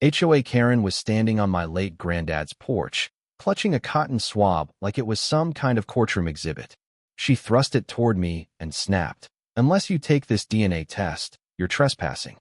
HOA Karen was standing on my late granddad's porch, clutching a cotton swab like it was some kind of courtroom exhibit. She thrust it toward me and snapped, "Unless you take this DNA test, you're trespassing."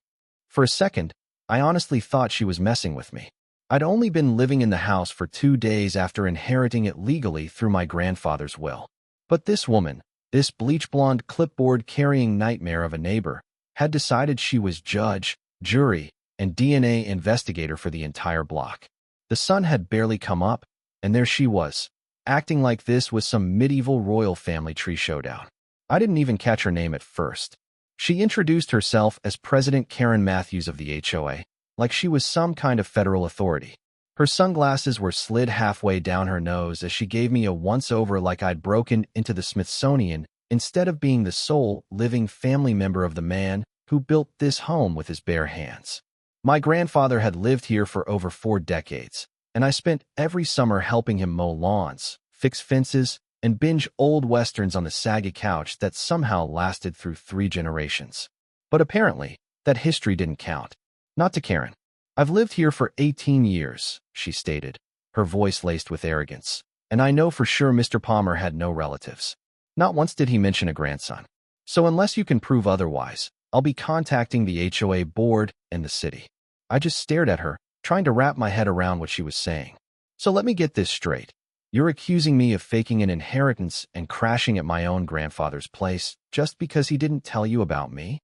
For a second, I honestly thought she was messing with me. I'd only been living in the house for 2 days after inheriting it legally through my grandfather's will. But this woman, this bleach-blonde clipboard-carrying nightmare of a neighbor, had decided she was judge, jury, and DNA investigator for the entire block. The sun had barely come up, and there she was, acting like this was some medieval royal family tree showdown. I didn't even catch her name at first. She introduced herself as President Karen Matthews of the HOA, like she was some kind of federal authority. Her sunglasses were slid halfway down her nose as she gave me a once-over like I'd broken into the Smithsonian instead of being the sole living family member of the man who built this home with his bare hands. My grandfather had lived here for over 4 decades, and I spent every summer helping him mow lawns, fix fences, and binge old westerns on the saggy couch that somehow lasted through 3 generations. But apparently, that history didn't count. Not to Karen. "I've lived here for 18 years, she stated, her voice laced with arrogance, "and I know for sure Mr. Palmer had no relatives. Not once did he mention a grandson. So unless you can prove otherwise, I'll be contacting the HOA board and the city." I just stared at her, trying to wrap my head around what she was saying. "So let me get this straight. You're accusing me of faking an inheritance and crashing at my own grandfather's place just because he didn't tell you about me?"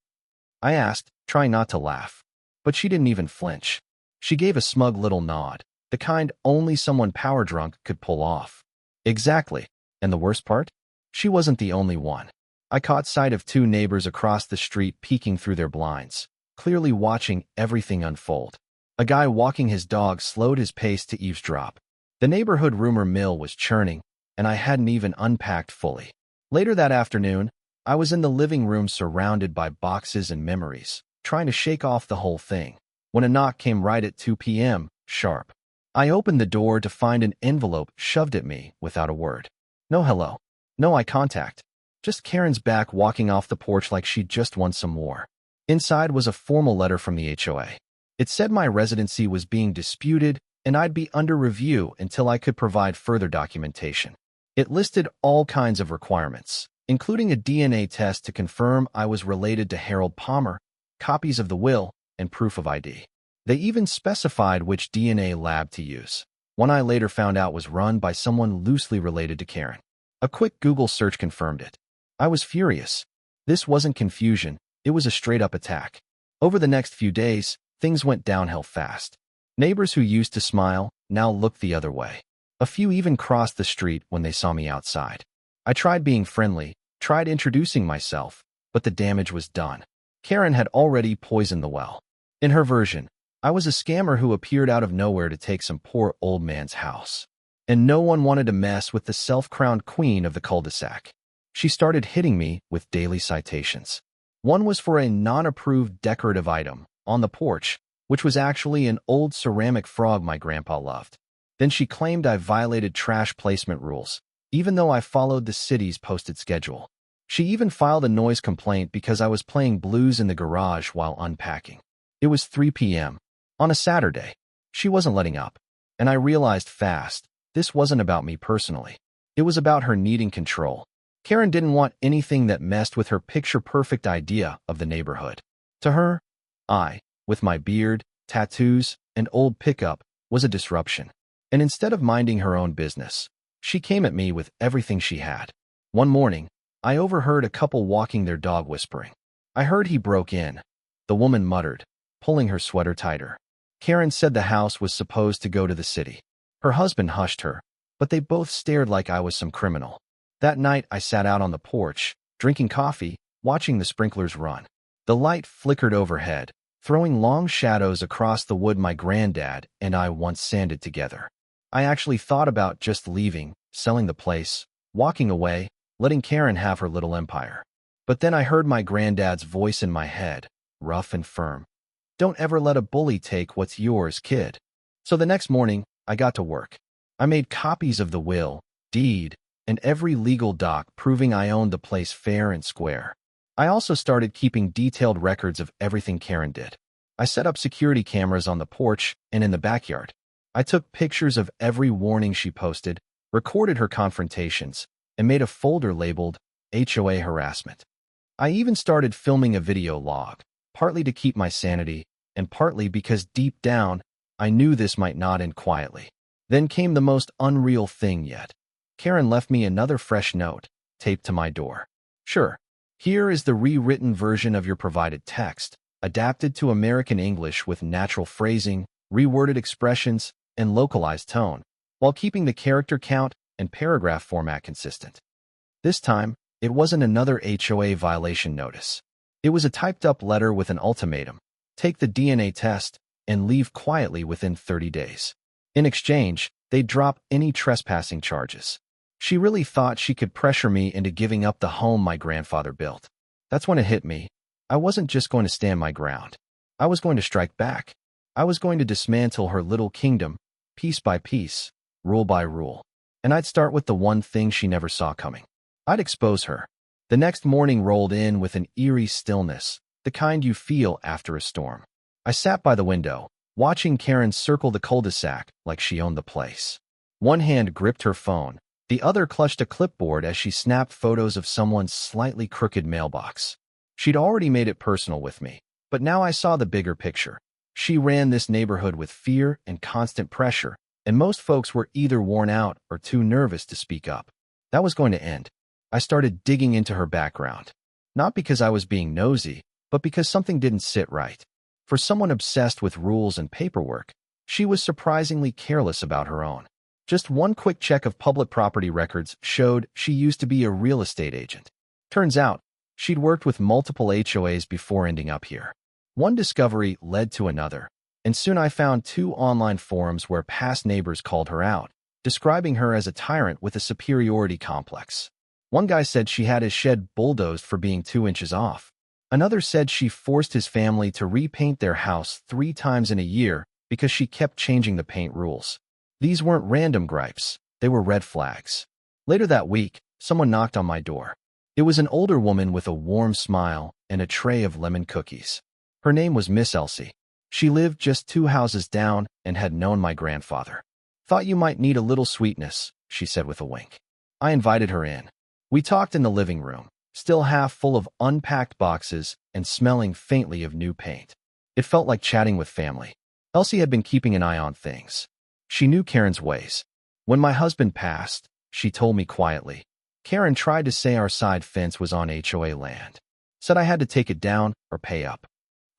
I asked, trying not to laugh. But she didn't even flinch. She gave a smug little nod, the kind only someone power drunk could pull off. "Exactly. And the worst part? She wasn't the only one." I caught sight of 2 neighbors across the street peeking through their blinds, clearly watching everything unfold. A guy walking his dog slowed his pace to eavesdrop. The neighborhood rumor mill was churning, and I hadn't even unpacked fully. Later that afternoon, I was in the living room surrounded by boxes and memories, trying to shake off the whole thing, when a knock came right at 2 p.m., sharp. I opened the door to find an envelope shoved at me without a word. No hello. No eye contact. Just Karen's back walking off the porch like she'd just won some war. Inside was a formal letter from the HOA. It said my residency was being disputed and I'd be under review until I could provide further documentation. It listed all kinds of requirements, including a DNA test to confirm I was related to Harold Palmer, copies of the will, and proof of ID. They even specified which DNA lab to use. One I later found out was run by someone loosely related to Karen. A quick Google search confirmed it. I was furious. This wasn't confusion, it was a straight-up attack. Over the next few days, things went downhill fast. Neighbors who used to smile now looked the other way. A few even crossed the street when they saw me outside. I tried being friendly, tried introducing myself, but the damage was done. Karen had already poisoned the well. In her version, I was a scammer who appeared out of nowhere to take some poor old man's house. And no one wanted to mess with the self-crowned queen of the cul-de-sac. She started hitting me with daily citations. One was for a non-approved decorative item on the porch, which was actually an old ceramic frog my grandpa loved. Then she claimed I violated trash placement rules, even though I followed the city's posted schedule. She even filed a noise complaint because I was playing blues in the garage while unpacking. It was 3 p.m. on a Saturday. She wasn't letting up, and I realized fast, this wasn't about me personally. It was about her needing control. Karen didn't want anything that messed with her picture-perfect idea of the neighborhood. To her, I, with my beard, tattoos, and old pickup, was a disruption. And instead of minding her own business, she came at me with everything she had. One morning, I overheard a couple walking their dog whispering. I heard he broke in. The woman muttered, pulling her sweater tighter. Karen said the house was supposed to go to the city. Her husband hushed her, but they both stared like I was some criminal. That night, I sat out on the porch, drinking coffee, watching the sprinklers run. The light flickered overhead, throwing long shadows across the wood my granddad and I once sanded together. I actually thought about just leaving, selling the place, walking away, letting Karen have her little empire. But then I heard my granddad's voice in my head, rough and firm. "Don't ever let a bully take what's yours, kid." So the next morning, I got to work. I made copies of the will, deed, and every legal doc proving I owned the place fair and square. I also started keeping detailed records of everything Karen did. I set up security cameras on the porch and in the backyard. I took pictures of every warning she posted, recorded her confrontations, and made a folder labeled HOA harassment. I even started filming a video log, partly to keep my sanity, and partly because deep down, I knew this might not end quietly. Then came the most unreal thing yet. Karen left me another fresh note, taped to my door. Sure, here is the rewritten version of your provided text, adapted to American English with natural phrasing, reworded expressions, and localized tone, while keeping the character count and paragraph format consistent. This time, it wasn't another HOA violation notice. It was a typed-up letter with an ultimatum: take the DNA test and leave quietly within 30 days. In exchange, they'd drop any trespassing charges. She really thought she could pressure me into giving up the home my grandfather built. That's when it hit me. I wasn't just going to stand my ground. I was going to strike back. I was going to dismantle her little kingdom, piece by piece, rule by rule. And I'd start with the one thing she never saw coming. I'd expose her. The next morning rolled in with an eerie stillness, the kind you feel after a storm. I sat by the window, watching Karen circle the cul-de-sac like she owned the place. One hand gripped her phone, the other clutched a clipboard as she snapped photos of someone's slightly crooked mailbox. She'd already made it personal with me, but now I saw the bigger picture. She ran this neighborhood with fear and constant pressure, and most folks were either worn out or too nervous to speak up. That was going to end. I started digging into her background. Not because I was being nosy, but because something didn't sit right. For someone obsessed with rules and paperwork, she was surprisingly careless about her own. Just one quick check of public property records showed she used to be a real estate agent. Turns out, she'd worked with multiple HOAs before ending up here. One discovery led to another, and soon I found 2 online forums where past neighbors called her out, describing her as a tyrant with a superiority complex. One guy said she had his shed bulldozed for being 2 inches off. Another said she forced his family to repaint their house 3 times in a year because she kept changing the paint rules. These weren't random gripes, they were red flags. Later that week, someone knocked on my door. It was an older woman with a warm smile and a tray of lemon cookies. Her name was Miss Elsie. She lived just 2 houses down and had known my grandfather. Thought you might need a little sweetness, she said with a wink. I invited her in. We talked in the living room, still half full of unpacked boxes and smelling faintly of new paint. It felt like chatting with family. Elsie had been keeping an eye on things. She knew Karen's ways. When my husband passed, she told me quietly, Karen tried to say our side fence was on HOA land. Said I had to take it down or pay up.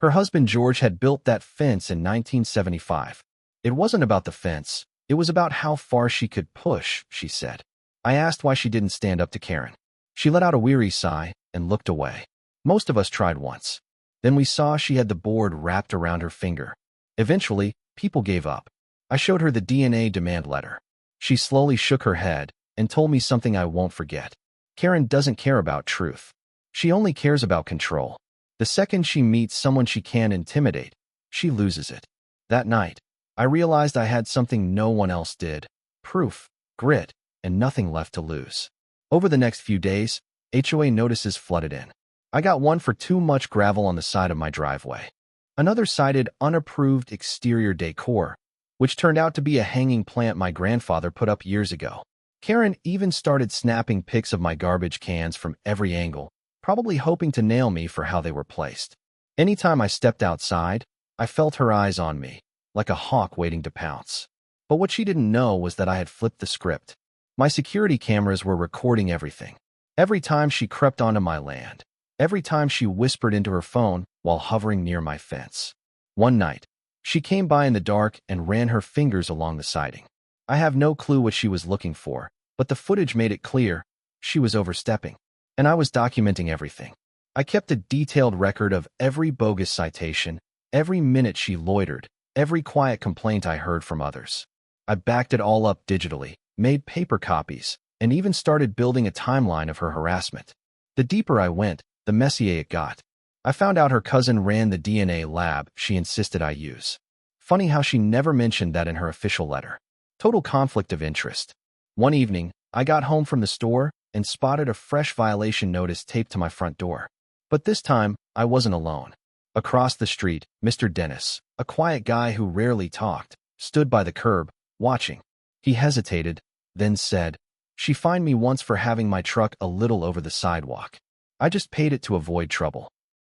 Her husband George had built that fence in 1975. It wasn't about the fence. It was about how far she could push, she said. I asked why she didn't stand up to Karen. She let out a weary sigh and looked away. Most of us tried once. Then we saw she had the board wrapped around her finger. Eventually, people gave up. I showed her the DNA demand letter. She slowly shook her head and told me something I won't forget. Karen doesn't care about truth. She only cares about control. The second she meets someone she can intimidate, she loses it. That night, I realized I had something no one else did: proof, grit, and nothing left to lose. Over the next few days, HOA notices flooded in. I got one for too much gravel on the side of my driveway. Another cited unapproved exterior decor, which turned out to be a hanging plant my grandfather put up years ago. Karen even started snapping pics of my garbage cans from every angle, probably hoping to nail me for how they were placed. Anytime I stepped outside, I felt her eyes on me, like a hawk waiting to pounce. But what she didn't know was that I had flipped the script. My security cameras were recording everything. Every time she crept onto my land. Every time she whispered into her phone while hovering near my fence. One night, she came by in the dark and ran her fingers along the siding. I have no clue what she was looking for, but the footage made it clear she was overstepping, and I was documenting everything. I kept a detailed record of every bogus citation, every minute she loitered, every quiet complaint I heard from others. I backed it all up digitally, made paper copies, and even started building a timeline of her harassment. The deeper I went, the messier it got. I found out her cousin ran the DNA lab she insisted I use. Funny how she never mentioned that in her official letter. Total conflict of interest. One evening, I got home from the store and spotted a fresh violation notice taped to my front door. But this time, I wasn't alone. Across the street, Mr. Dennis, a quiet guy who rarely talked, stood by the curb, watching. He hesitated, then said, "She fined me once for having my truck a little over the sidewalk. I just paid it to avoid trouble."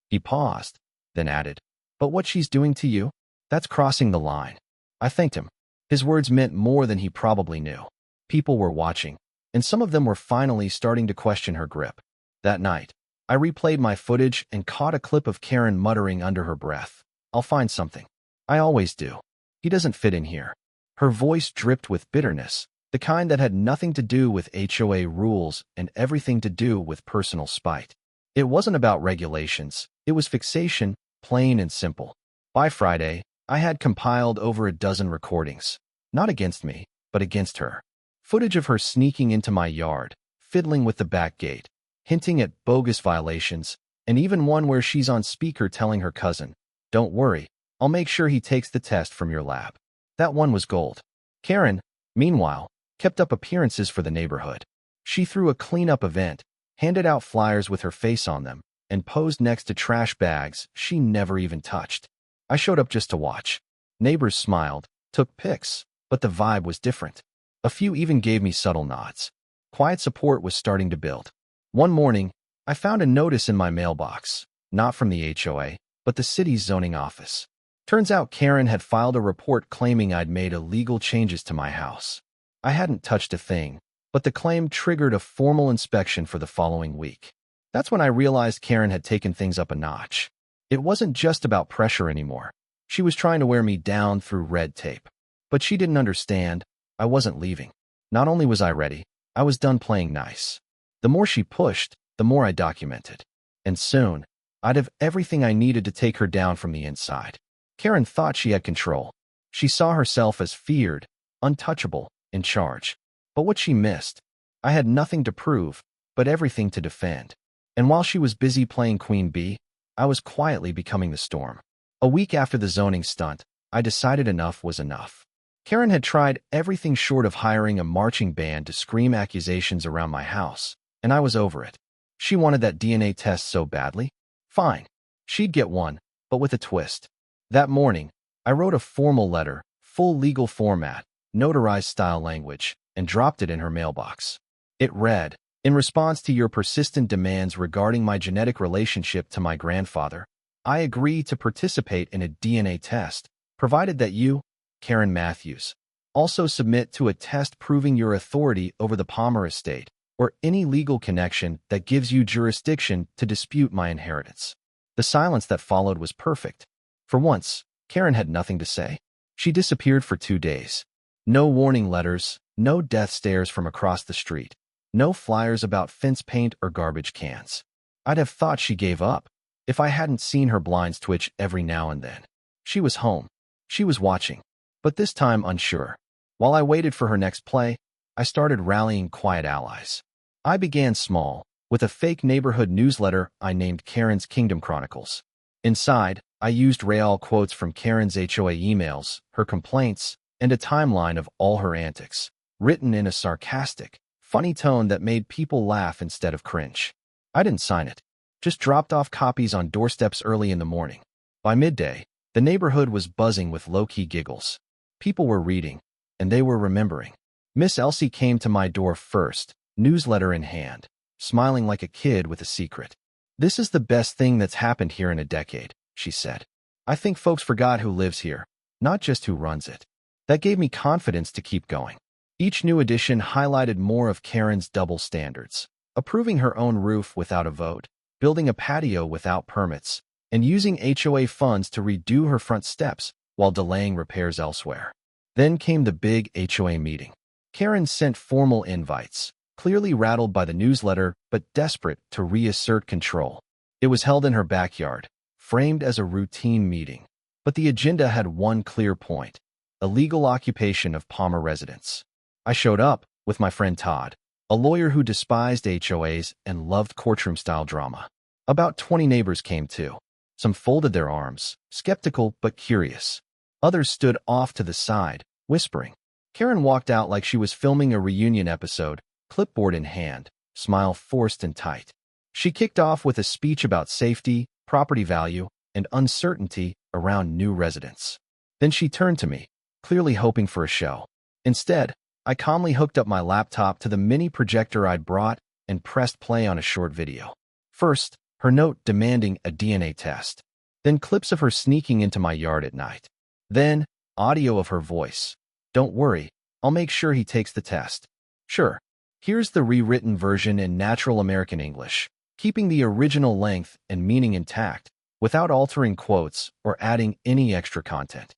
He paused, then added, "But what she's doing to you? That's crossing the line." I thanked him. His words meant more than he probably knew. People were watching, and some of them were finally starting to question her grip. That night, I replayed my footage and caught a clip of Karen muttering under her breath, "I'll find something. I always do. He doesn't fit in here." Her voice dripped with bitterness, the kind that had nothing to do with HOA rules and everything to do with personal spite. It wasn't about regulations, it was fixation, plain and simple. By Friday, I had compiled over a dozen recordings, not against me, but against her. Footage of her sneaking into my yard, fiddling with the back gate, hinting at bogus violations, and even one where she's on speaker telling her cousin, "Don't worry, I'll make sure he takes the test from your lab." That one was gold. Karen, meanwhile, kept up appearances for the neighborhood. She threw a cleanup event, handed out flyers with her face on them, and posed next to trash bags she never even touched. I showed up just to watch. Neighbors smiled, took pics, but the vibe was different. A few even gave me subtle nods. Quiet support was starting to build. One morning, I found a notice in my mailbox, not from the HOA, but the city's zoning office. Turns out Karen had filed a report claiming I'd made illegal changes to my house. I hadn't touched a thing, but the claim triggered a formal inspection for the following week. That's when I realized Karen had taken things up a notch. It wasn't just about pressure anymore. She was trying to wear me down through red tape. But she didn't understand. I wasn't leaving. Not only was I ready, I was done playing nice. The more she pushed, the more I documented. And soon, I'd have everything I needed to take her down from the inside. Karen thought she had control. She saw herself as feared, untouchable, in charge. But what she missed, I had nothing to prove, but everything to defend. And while she was busy playing Queen Bee, I was quietly becoming the storm. A week after the zoning stunt, I decided enough was enough. Karen had tried everything short of hiring a marching band to scream accusations around my house, and I was over it. She wanted that DNA test so badly. Fine. She'd get one, but with a twist. That morning, I wrote a formal letter, full legal format, notarized style language, and dropped it in her mailbox. It read, "In response to your persistent demands regarding my genetic relationship to my grandfather, I agree to participate in a DNA test, provided that you, Karen Matthews, also submit to a test proving your authority over the Palmer estate or any legal connection that gives you jurisdiction to dispute my inheritance." The silence that followed was perfect. For once, Karen had nothing to say. She disappeared for 2 days. No warning letters, no death stares from across the street, no flyers about fence paint or garbage cans. I'd have thought she gave up if I hadn't seen her blinds twitch every now and then. She was home. She was watching, but this time unsure. While I waited for her next play, I started rallying quiet allies. I began small, with a fake neighborhood newsletter I named Karen's Kingdom Chronicles. Inside, I used real quotes from Karen's HOA emails, her complaints, and a timeline of all her antics, written in a sarcastic, funny tone that made people laugh instead of cringe. I didn't sign it, just dropped off copies on doorsteps early in the morning. By midday, the neighborhood was buzzing with low-key giggles. People were reading, and they were remembering. Miss Elsie came to my door first, newsletter in hand, smiling like a kid with a secret. "This is the best thing that's happened here in a decade," she said. "I think folks forgot who lives here, not just who runs it." That gave me confidence to keep going. Each new edition highlighted more of Karen's double standards, approving her own roof without a vote, building a patio without permits, and using HOA funds to redo her front steps while delaying repairs elsewhere. Then came the big HOA meeting. Karen sent formal invites, clearly rattled by the newsletter but desperate to reassert control. It was held in her backyard, framed as a routine meeting. But the agenda had one clear point: illegal occupation of Palmer residents. I showed up with my friend Todd, a lawyer who despised HOAs and loved courtroom-style drama. About 20 neighbors came too. Some folded their arms, skeptical but curious. Others stood off to the side, whispering. Karen walked out like she was filming a reunion episode, clipboard in hand, smile forced and tight. She kicked off with a speech about safety, property value, and uncertainty around new residents. Then she turned to me, clearly hoping for a show. Instead, I calmly hooked up my laptop to the mini projector I'd brought and pressed play on a short video. First, her note demanding a DNA test. Then clips of her sneaking into my yard at night. Then, audio of her voice. "Don't worry, I'll make sure he takes the test." Sure, here's the rewritten version in natural American English, keeping the original length and meaning intact, without altering quotes or adding any extra content.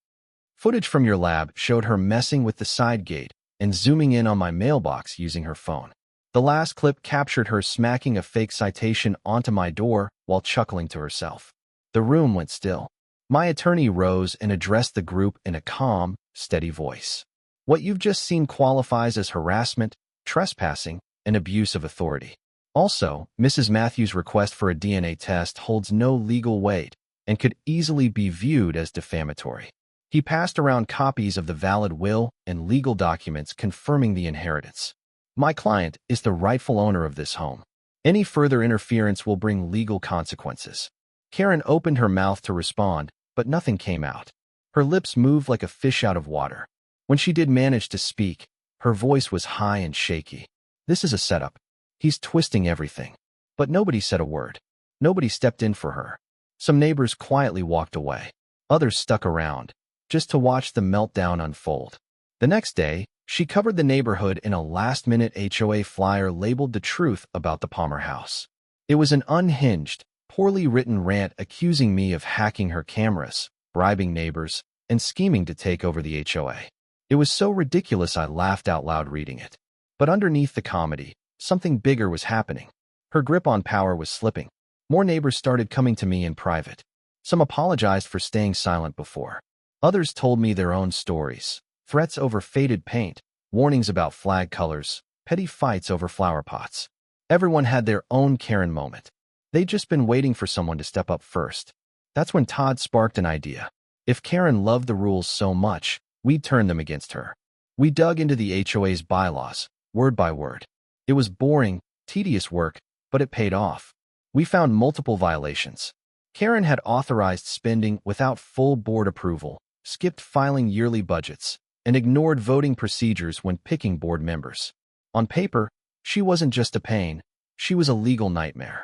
Footage from your lab showed her messing with the side gate and zooming in on my mailbox using her phone. The last clip captured her smacking a fake citation onto my door while chuckling to herself. The room went still. My attorney rose and addressed the group in a calm, steady voice. "What you've just seen qualifies as harassment, trespassing, and abuse of authority. Also, Mrs. Matthews' request for a DNA test holds no legal weight and could easily be viewed as defamatory." He passed around copies of the valid will and legal documents confirming the inheritance. "My client is the rightful owner of this home. Any further interference will bring legal consequences." Karen opened her mouth to respond, but nothing came out. Her lips moved like a fish out of water. When she did manage to speak, her voice was high and shaky. "This is a setup. He's twisting everything." But nobody said a word. Nobody stepped in for her. Some neighbors quietly walked away. Others stuck around, just to watch the meltdown unfold. The next day, she covered the neighborhood in a last-minute HOA flyer labeled "The Truth About the Palmer House." It was an unhinged, poorly written rant accusing me of hacking her cameras, bribing neighbors, and scheming to take over the HOA. It was so ridiculous I laughed out loud reading it. But underneath the comedy, something bigger was happening. Her grip on power was slipping. More neighbors started coming to me in private. Some apologized for staying silent before. Others told me their own stories. Threats over faded paint, warnings about flag colors, petty fights over flower pots. Everyone had their own Karen moment. They'd just been waiting for someone to step up first. That's when Todd sparked an idea. If Karen loved the rules so much, we'd turn them against her. We dug into the HOA's bylaws, word by word. It was boring, tedious work, but it paid off. We found multiple violations. Karen had authorized spending without full board approval, skipped filing yearly budgets, and ignored voting procedures when picking board members. On paper, she wasn't just a pain, she was a legal nightmare.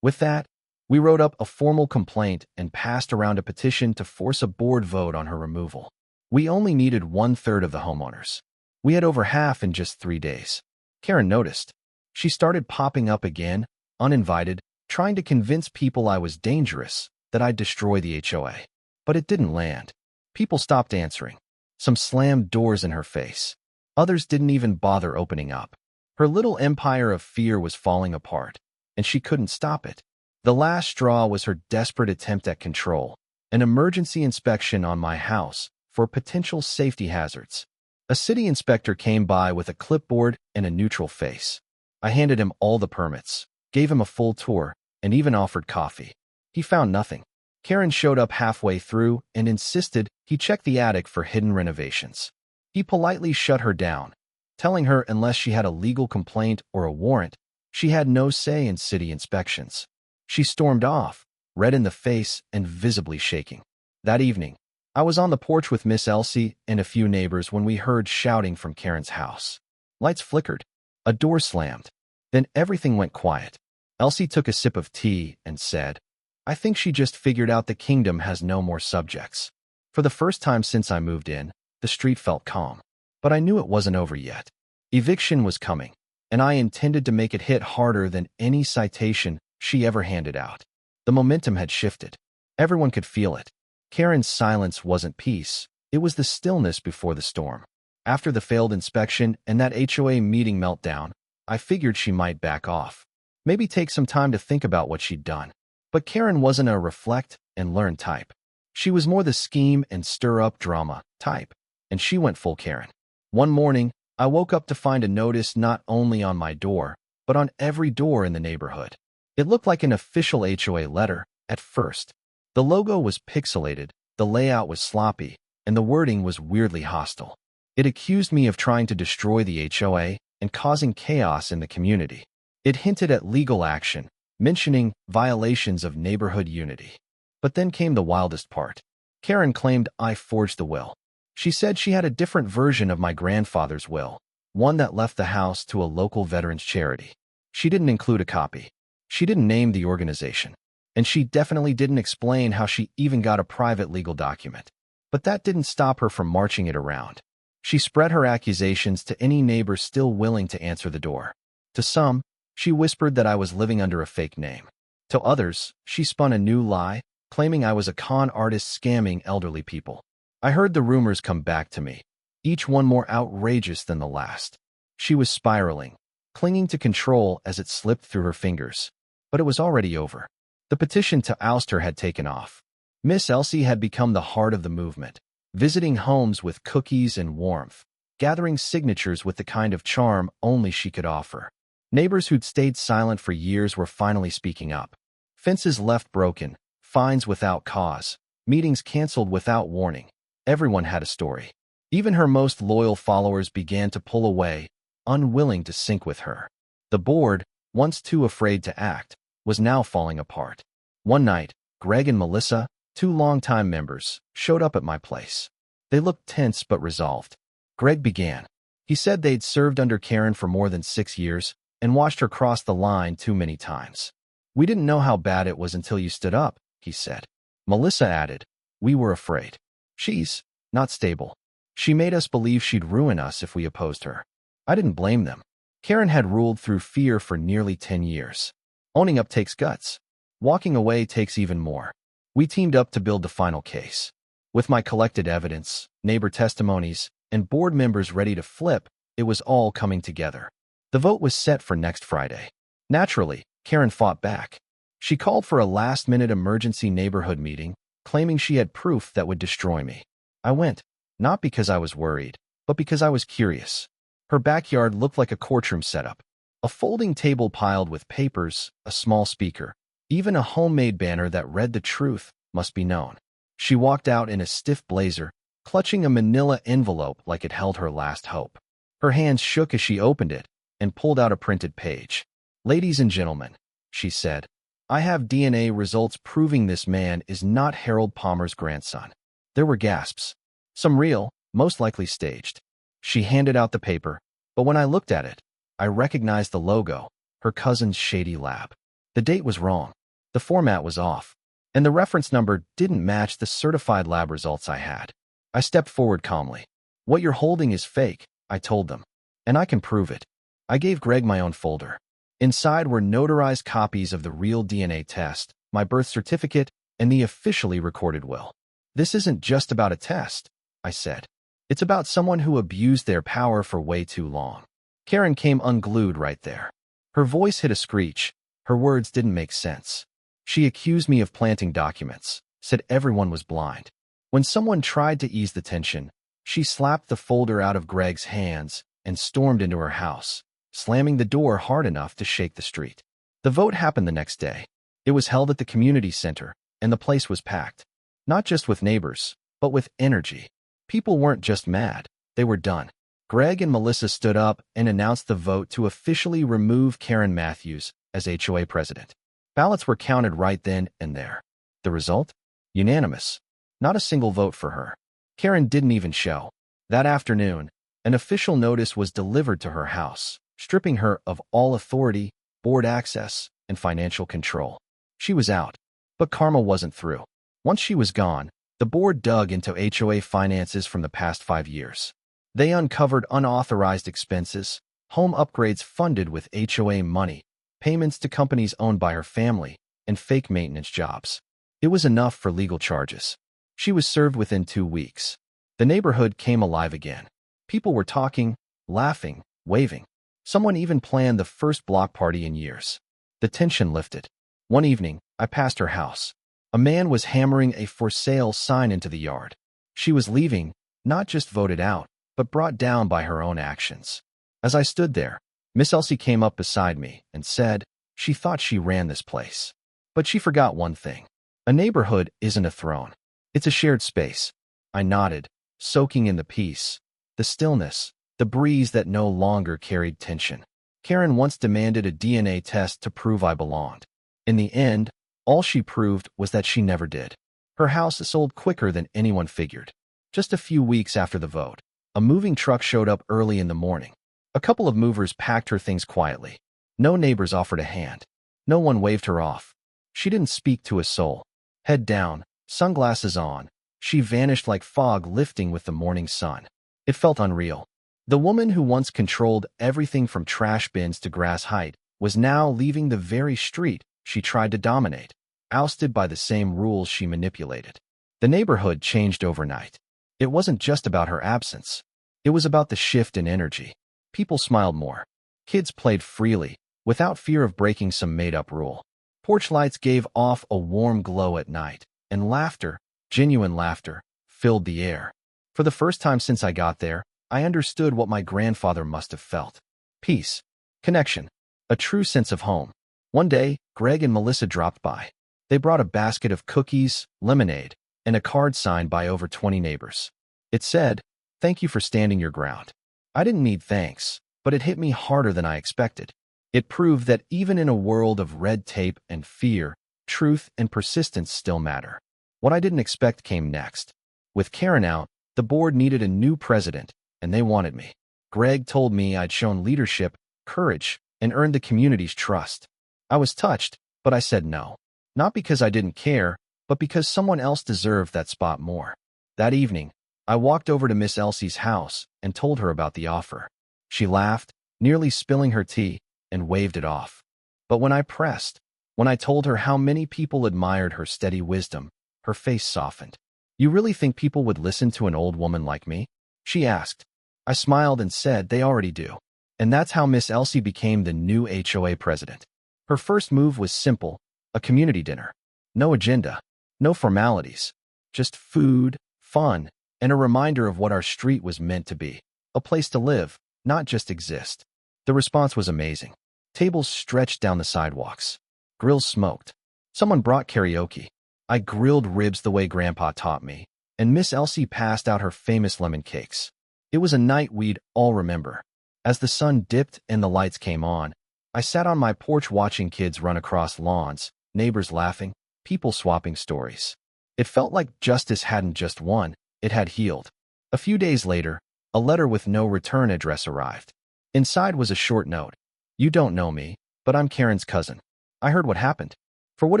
With that, we wrote up a formal complaint and passed around a petition to force a board vote on her removal. We only needed 1/3 of the homeowners. We had over half in just 3 days. Karen noticed. She started popping up again, uninvited, trying to convince people I was dangerous, that I'd destroy the HOA. But it didn't land. People stopped answering. Some slammed doors in her face. Others didn't even bother opening up. Her little empire of fear was falling apart, and she couldn't stop it. The last straw was her desperate attempt at control, an emergency inspection on my house for potential safety hazards. A city inspector came by with a clipboard and a neutral face. I handed him all the permits, gave him a full tour, and even offered coffee. He found nothing. Karen showed up halfway through and insisted he check the attic for hidden renovations. He politely shut her down, telling her unless she had a legal complaint or a warrant, she had no say in city inspections. She stormed off, red in the face and visibly shaking. That evening, I was on the porch with Miss Elsie and a few neighbors when we heard shouting from Karen's house. Lights flickered. A door slammed. Then everything went quiet. Elsie took a sip of tea and said, "I think she just figured out the kingdom has no more subjects." For the first time since I moved in, the street felt calm. But I knew it wasn't over yet. Eviction was coming, and I intended to make it hit harder than any citation she ever handed out. The momentum had shifted. Everyone could feel it. Karen's silence wasn't peace. It was the stillness before the storm. After the failed inspection and that HOA meeting meltdown, I figured she might back off. Maybe take some time to think about what she'd done. But Karen wasn't a reflect and learn type. She was more the scheme and stir up drama type, and she went full Karen. One morning, I woke up to find a notice not only on my door, but on every door in the neighborhood. It looked like an official HOA letter at first. The logo was pixelated, the layout was sloppy, and the wording was weirdly hostile. It accused me of trying to destroy the HOA and causing chaos in the community. It hinted at legal action, mentioning violations of neighborhood unity. But then came the wildest part. Karen claimed I forged the will. She said she had a different version of my grandfather's will, one that left the house to a local veterans charity. She didn't include a copy. She didn't name the organization. And she definitely didn't explain how she even got a private legal document. But that didn't stop her from marching it around. She spread her accusations to any neighbor still willing to answer the door. To some, she whispered that I was living under a fake name. To others, she spun a new lie, claiming I was a con artist scamming elderly people. I heard the rumors come back to me, each one more outrageous than the last. She was spiraling, clinging to control as it slipped through her fingers. But it was already over. The petition to oust her had taken off. Miss Elsie had become the heart of the movement, visiting homes with cookies and warmth, gathering signatures with the kind of charm only she could offer. Neighbors who'd stayed silent for years were finally speaking up. Fences left broken, fines without cause, meetings canceled without warning. Everyone had a story. Even her most loyal followers began to pull away, unwilling to sync with her. The board, once too afraid to act, was now falling apart. One night, Greg and Melissa, two longtime members, showed up at my place. They looked tense but resolved. Greg began. He said they'd served under Karen for more than 6 years and watched her cross the line too many times. "We didn't know how bad it was until you stood up," he said. Melissa added, "We were afraid. She's not stable. She made us believe she'd ruin us if we opposed her." I didn't blame them. Karen had ruled through fear for nearly 10 years. Owning up takes guts. Walking away takes even more. We teamed up to build the final case. With my collected evidence, neighbor testimonies, and board members ready to flip, it was all coming together. The vote was set for next Friday. Naturally, Karen fought back. She called for a last-minute emergency neighborhood meeting, claiming she had proof that would destroy me. I went, not because I was worried, but because I was curious. Her backyard looked like a courtroom setup. A folding table piled with papers, a small speaker, even a homemade banner that read "The truth must be known." She walked out in a stiff blazer, clutching a manila envelope like it held her last hope. Her hands shook as she opened it and pulled out a printed page. "Ladies and gentlemen," she said, "I have DNA results proving this man is not Harold Palmer's grandson." There were gasps. Some real, most likely staged. She handed out the paper, but when I looked at it, I recognized the logo, her cousin's shady lab. The date was wrong. The format was off. And the reference number didn't match the certified lab results I had. I stepped forward calmly. "What you're holding is fake," I told them. "And I can prove it." I gave Greg my own folder. Inside were notarized copies of the real DNA test, my birth certificate, and the officially recorded will. "This isn't just about a test," I said. "It's about someone who abused their power for way too long." Karen came unglued right there. Her voice hit a screech. Her words didn't make sense. She accused me of planting documents, said everyone was blind. When someone tried to ease the tension, she slapped the folder out of Greg's hands and stormed into her house, slamming the door hard enough to shake the street. The vote happened the next day. It was held at the community center, and the place was packed. Not just with neighbors, but with energy. People weren't just mad, they were done. Greg and Melissa stood up and announced the vote to officially remove Karen Matthews as HOA president. Ballots were counted right then and there. The result? Unanimous. Not a single vote for her. Karen didn't even show. That afternoon, an official notice was delivered to her house, stripping her of all authority, board access, and financial control. She was out. But karma wasn't through. Once she was gone, the board dug into HOA finances from the past 5 years. They uncovered unauthorized expenses, home upgrades funded with HOA money, payments to companies owned by her family, and fake maintenance jobs. It was enough for legal charges. She was served within 2 weeks. The neighborhood came alive again. People were talking, laughing, waving. Someone even planned the first block party in years. The tension lifted. One evening, I passed her house. A man was hammering a "for sale" sign into the yard. She was leaving, not just voted out, but brought down by her own actions. As I stood there, Miss Elsie came up beside me and said she thought she ran this place. But she forgot one thing. A neighborhood isn't a throne. It's a shared space. I nodded, soaking in the peace, the stillness, the breeze that no longer carried tension. Karen once demanded a DNA test to prove I belonged. In the end, All she proved was that she never did. Her house sold quicker than anyone figured. Just a few weeks after the vote, a moving truck showed up early in the morning. A couple of movers packed her things quietly. No neighbors offered a hand. No one waved her off. She didn't speak to a soul. Head down, sunglasses on, she vanished like fog lifting with the morning sun. It felt unreal. The woman who once controlled everything from trash bins to grass height was now leaving the very street she tried to dominate, ousted by the same rules she manipulated. The neighborhood changed overnight. It wasn't just about her absence. It was about the shift in energy. People smiled more. Kids played freely, without fear of breaking some made-up rule. Porch lights gave off a warm glow at night, and laughter, genuine laughter, filled the air. For the first time since I got there, I understood what my grandfather must have felt. Peace, connection, a true sense of home. One day, Greg and Melissa dropped by. They brought a basket of cookies, lemonade, and a card signed by over 20 neighbors. It said, "Thank you for standing your ground." I didn't need thanks, but it hit me harder than I expected. It proved that even in a world of red tape and fear, truth and persistence still matter. What I didn't expect came next. With Karen out, the board needed a new president, and they wanted me. Greg told me I'd shown leadership, courage, and earned the community's trust. I was touched, but I said no. Not because I didn't care, but because someone else deserved that spot more. That evening, I walked over to Miss Elsie's house and told her about the offer. She laughed, nearly spilling her tea, and waved it off. But when I pressed, when I told her how many people admired her steady wisdom, her face softened. "You really think people would listen to an old woman like me?" she asked. I smiled and said they already do. And that's how Miss Elsie became the new HOA president. Her first move was simple, a community dinner. No agenda, no formalities, just food, fun, and a reminder of what our street was meant to be, a place to live, not just exist. The response was amazing. Tables stretched down the sidewalks. Grills smoked. Someone brought karaoke. I grilled ribs the way Grandpa taught me, and Miss Elsie passed out her famous lemon cakes. It was a night we'd all remember. As the sun dipped and the lights came on, I sat on my porch watching kids run across lawns, neighbors laughing, people swapping stories. It felt like justice hadn't just won, it had healed. A few days later, a letter with no return address arrived. Inside was a short note. "You don't know me, but I'm Karen's cousin. I heard what happened. For what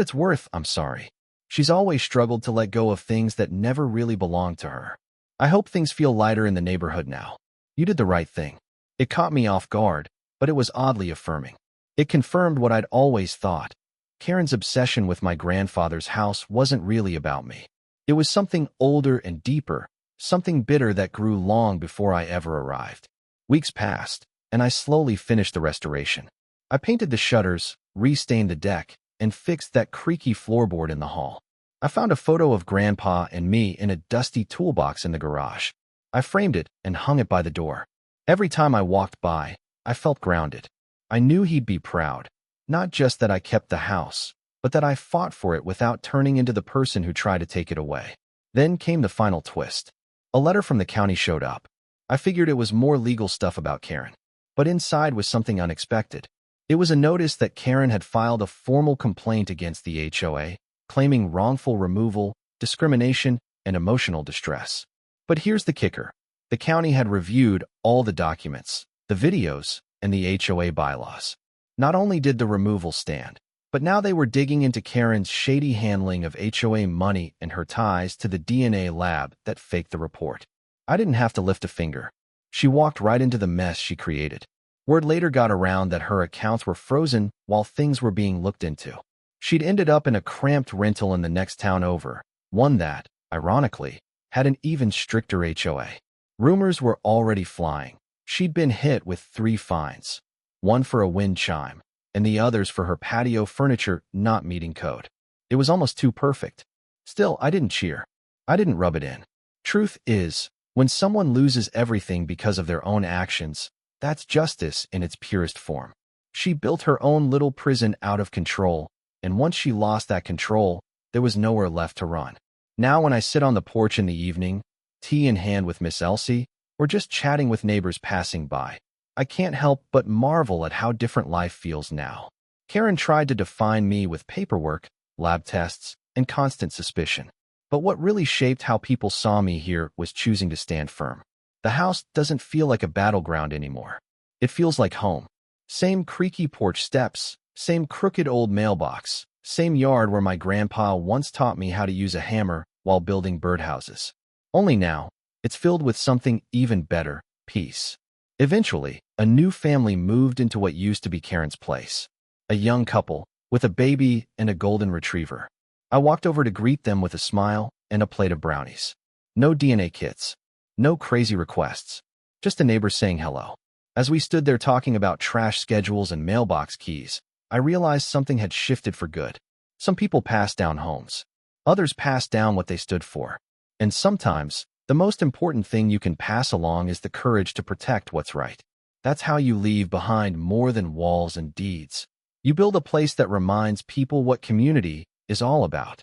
it's worth, I'm sorry. She's always struggled to let go of things that never really belonged to her. I hope things feel lighter in the neighborhood now. You did the right thing." It caught me off guard, but it was oddly affirming. It confirmed what I'd always thought. Karen's obsession with my grandfather's house wasn't really about me. It was something older and deeper, something bitter that grew long before I ever arrived. Weeks passed, and I slowly finished the restoration. I painted the shutters, restained the deck, and fixed that creaky floorboard in the hall. I found a photo of Grandpa and me in a dusty toolbox in the garage. I framed it and hung it by the door. Every time I walked by, I felt grounded. I knew he'd be proud, not just that I kept the house, but that I fought for it without turning into the person who tried to take it away. Then came the final twist. A letter from the county showed up. I figured it was more legal stuff about Karen. But inside was something unexpected. It was a notice that Karen had filed a formal complaint against the HOA, claiming wrongful removal, discrimination, and emotional distress. But here's the kicker. The county had reviewed all the documents, the videos, and the HOA bylaws. Not only did the removal stand, but now they were digging into Karen's shady handling of HOA money and her ties to the DNA lab that faked the report. I didn't have to lift a finger. She walked right into the mess she created. Word later got around that her accounts were frozen while things were being looked into. She'd ended up in a cramped rental in the next town over, one that, ironically, had an even stricter HOA. Rumors were already flying. She'd been hit with 3 fines, one for a wind chime, and the others for her patio furniture not meeting code. It was almost too perfect. Still, I didn't cheer. I didn't rub it in. Truth is, when someone loses everything because of their own actions, that's justice in its purest form. She built her own little prison out of control, and once she lost that control, there was nowhere left to run. Now when I sit on the porch in the evening, tea in hand with Miss Elsie, or just chatting with neighbors passing by, I can't help but marvel at how different life feels now. Karen tried to define me with paperwork, lab tests, and constant suspicion. But what really shaped how people saw me here was choosing to stand firm. The house doesn't feel like a battleground anymore. It feels like home. Same creaky porch steps, same crooked old mailbox, same yard where my grandpa once taught me how to use a hammer while building birdhouses. Only now, it's filled with something even better, peace. Eventually, a new family moved into what used to be Karen's place. A young couple, with a baby and a golden retriever. I walked over to greet them with a smile and a plate of brownies. No DNA kits. No crazy requests. Just a neighbor saying hello. As we stood there talking about trash schedules and mailbox keys, I realized something had shifted for good. Some people passed down homes. Others passed down what they stood for. And sometimes, the most important thing you can pass along is the courage to protect what's right. That's how you leave behind more than walls and deeds. You build a place that reminds people what community is all about.